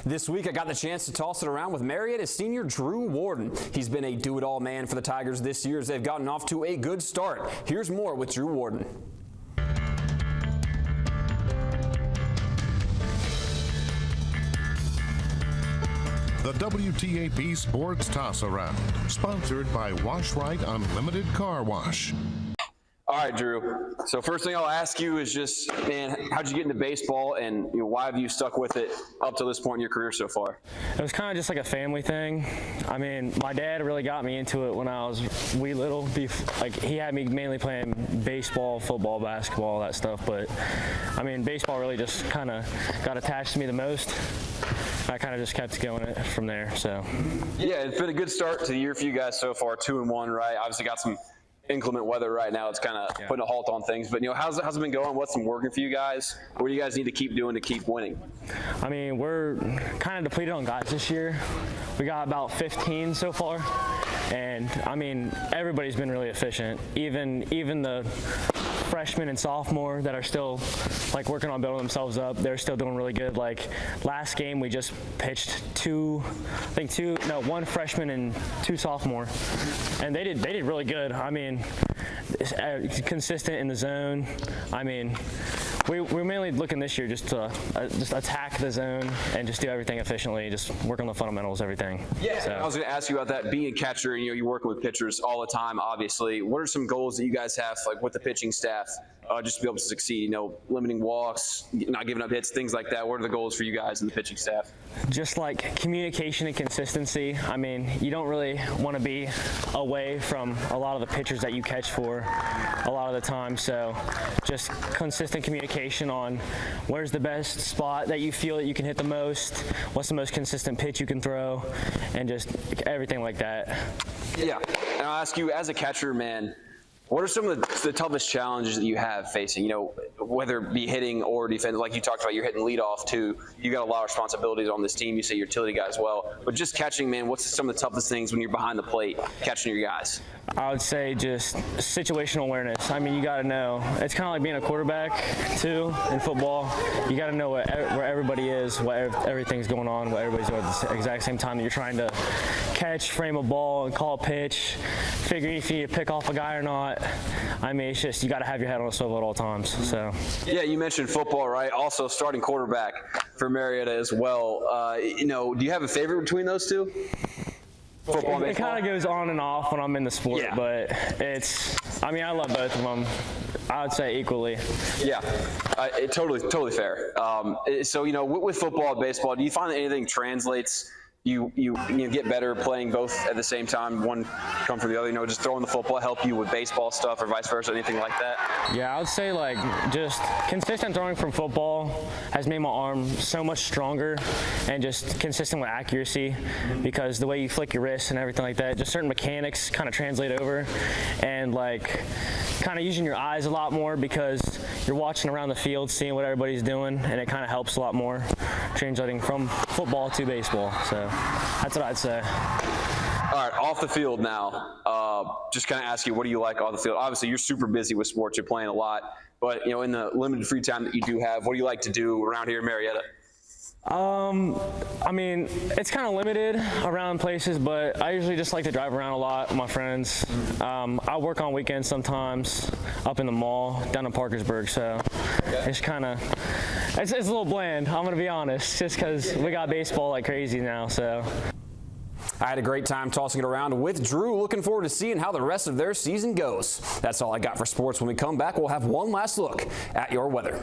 This week, I got the chance to toss it around with Marietta senior Drew Warden. He's been a do-it-all man for the Tigers this year as they've gotten off to a good start. Here's more with Drew Warden. The WTAP Sports Toss Around, sponsored by Wash Right Unlimited Car Wash. All right, Drew. So first thing I'll ask you is just, man, how'd you get into baseball, and why have you stuck with it up to this point in your career so far? It was kind of just like a family thing. I mean, my dad really got me into it when I was wee little. Like, he had me mainly playing baseball, football, basketball, that stuff. But I mean, baseball really just kind of got attached to me the most. I kind of just kept going it from there. So yeah, it's been a good start to the year for you guys so far, 2-1, right? Obviously got some inclement weather right now. It's kind of putting a halt on things, but how's it been going? What's been working for you guys? What do you guys need to keep doing to keep winning? I mean, we're kind of depleted on guys this year. We got about 15 so far, and I mean, everybody's been really efficient. Even the freshmen and sophomore that are still like working on building themselves up, they're still doing really good. Like last game, we just pitched one freshman and 2 sophomore, and they did really good. I mean, consistent in the zone. I mean, we're mainly looking this year just to attack the zone and just do everything efficiently, just work on the fundamentals, everything. Yeah, so I was going to ask you about that. Being a catcher, you're working with pitchers all the time, obviously. What are some goals that you guys have, like with the pitching staff, just to be able to succeed? Limiting walks, not giving up hits, things like that. What are the goals for you guys and the pitching staff? Just like communication and consistency. I mean, you don't really want to be away from a lot of the pitchers that you catch for a lot of the time. So just consistent communication on where's the best spot that you feel that you can hit the most, what's the most consistent pitch you can throw, and just everything like that. Yeah, and I'll ask you, as a catcher, man, what are some of the toughest challenges that you have facing, whether it be hitting or defense? Like you talked about, you're hitting leadoff too. You got a lot of responsibilities on this team. You say you're a utility guy as well. But just catching, man, what's some of the toughest things when you're behind the plate catching your guys? I would say just situational awareness. I mean, you got to know. It's kind of like being a quarterback too in football. You got to know where everybody is, what everything's going on, what everybody's doing at the exact same time that you're trying to catch, frame a ball, and call a pitch, figuring if you need to pick off a guy or not. I mean, it's just you got to have your head on a swivel at all times. So. Yeah, you mentioned football, right? Also starting quarterback for Marietta as well. Do you have a favorite between those two? Football and baseball? It kind of goes on and off when I'm in the sport, but I love both of them. I would say equally. Yeah, totally fair. So, with football and baseball, do you find that anything translates? You get better playing both at the same time, one come from the other, just throwing the football help you with baseball stuff or vice versa, anything like that? Yeah, I would say like just consistent throwing from football has made my arm so much stronger, and just consistent with accuracy, because the way you flick your wrists and everything like that, just certain mechanics kind of translate over, and like kind of using your eyes a lot more because you're watching around the field, seeing what everybody's doing, and it kind of helps a lot more translating from football to baseball. So that's what I'd say. All right, off the field now. Just kind of ask you, what do you like off the field? Obviously, you're super busy with sports. You're playing a lot. But, in the limited free time that you do have, what do you like to do around here in Marietta? I mean, it's kind of limited around places, but I usually just like to drive around a lot with my friends. I work on weekends sometimes up in the mall down in Parkersburg, so it's kind of it's a little bland, I'm going to be honest, just because we got baseball like crazy now. So I had a great time tossing it around with Drew. Looking forward to seeing how the rest of their season goes. That's all I got for sports. When we come back, we'll have one last look at your weather.